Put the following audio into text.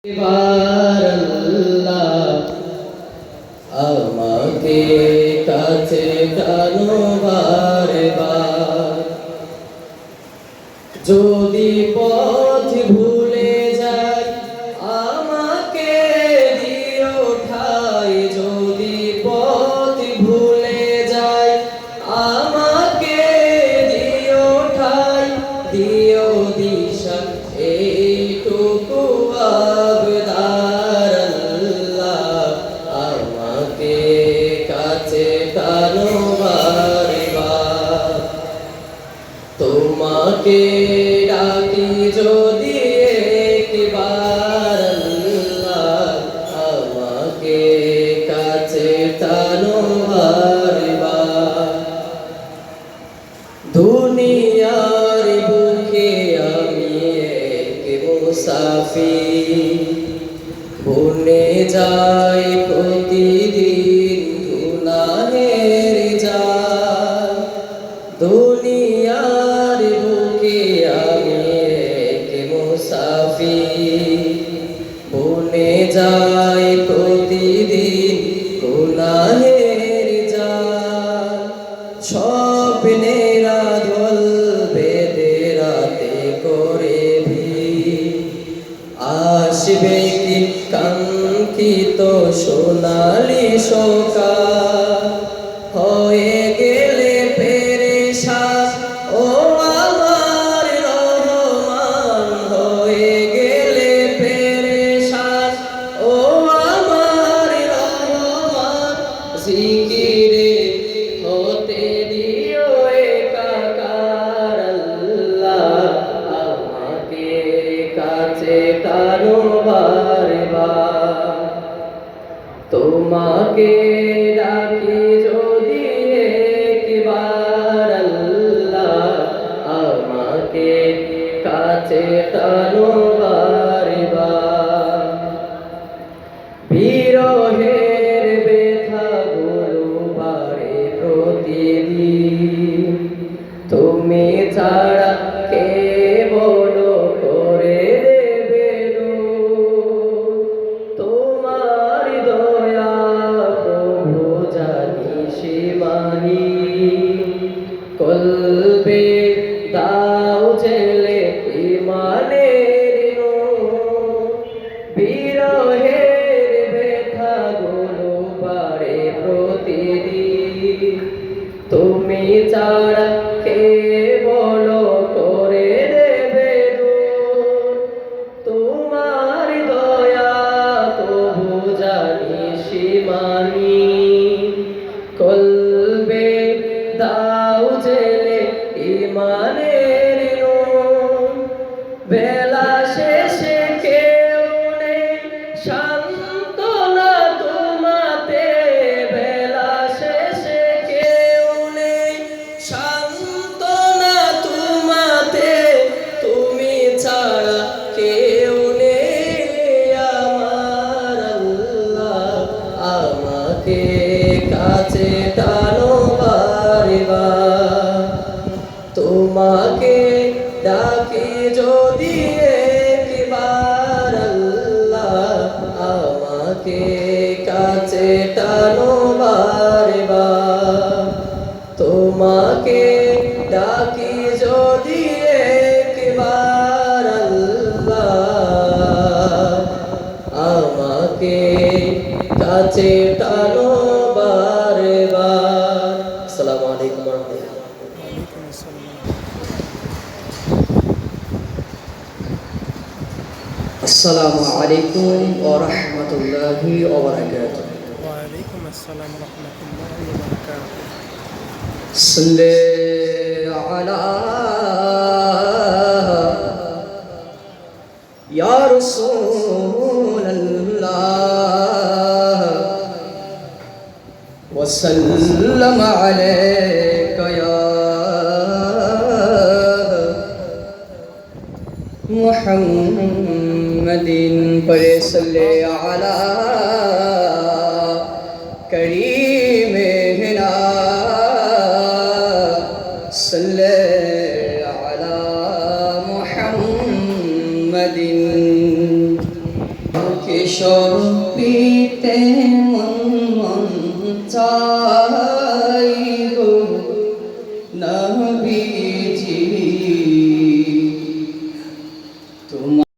এবার আল্লাহ আমাকে কাছে টানো বারে বার। যদি পথ ভুলে যাই আমাকে দিও ঠাই। যদি পথ ভুলে যাই আমাকে দিও ঠাই। দিও দিশা এইটুকু আবদার আল্লাহ আমাকে কাছে টানো বারে বার। তোমাকে ডাকি যদি একবার আল্লাহ আমাকে কাছে টানো বারে বার। দুনিয়ার বুকে আমি এক মুসাফির, বনে যাই প্রতিদিন গুনাহের জাল। দুনিয়ার বুকে আমি এক মুসাফির, বনে যাই প্রতিদিন গুনাহের জাল। স্বপ্নের আদল বেঁধে রাতে করে ভিড়, আসবে কি কাঙ্ক্ষিত সোনালি সকাল। হয়ে গেলে পেরেশান ও আমার রহমান, হয়ে গেলে পেরেশান ও আমার রহমান। জিকিরে হতে দিও একাকার আল্লাহ আমাকে কাছে টানো বারে বার। তোমাকে ডাকি যদি একবার আল্লাহ আমাকে কাছে টানো বারে বার। বিরহের ব্যথা গুলো বাড়ে প্রতিদিন, তুমি ছাড়া কে বলো করে দেবে দূর। তোমার দয়া প্রভু জানি সীমাহীন, কলবে দাও জেলে ইমানের নূর। বিরহের ব্যথা গুলো বাড়ে প্রতিদিন, তুমি ছাড়া কে বলো করে দেবে দূর। তোমার দয়া তবু জানি সীমাহীন, কলবে দাও জেলে ইমানের নূর। বেলা শেষে কেউ নেই সান্ত্বনা তোমাতে, বেলা শেষে কেউ নেই সান্ত্বনা তোমাতে। তুমি ছাড়া কেউ নেই আমার আল্লাহ আমাকে কাছে টানো বারে বার। তোমাকে ডাকি যদি একবার আল্লাহ আমাকে কাছে টানো বারে বার। তোমাকে ডাকি যদি একবার আল্লাহ আমাকে কাছে টানো বারে বার। আসসালামু আলাইকুম ওয়া রাহমাতুল্লাহ। আসসালামু আলাইকুম ওয়া রাহমাতুল্লাহি ওয়া বারাকাতুহু। وعليكم السلام ورحمة الله وبركاته. সাল্লি আলা ইয়া রাসূলুল্লাহ ওয়া সাল্লাম আলাইকা ইয়া মুহাম্মাদিন। পরে সাল্লি আলা করিমিনা সাল্লি আলা মুহাম্মাদিন। কিশোর পিতে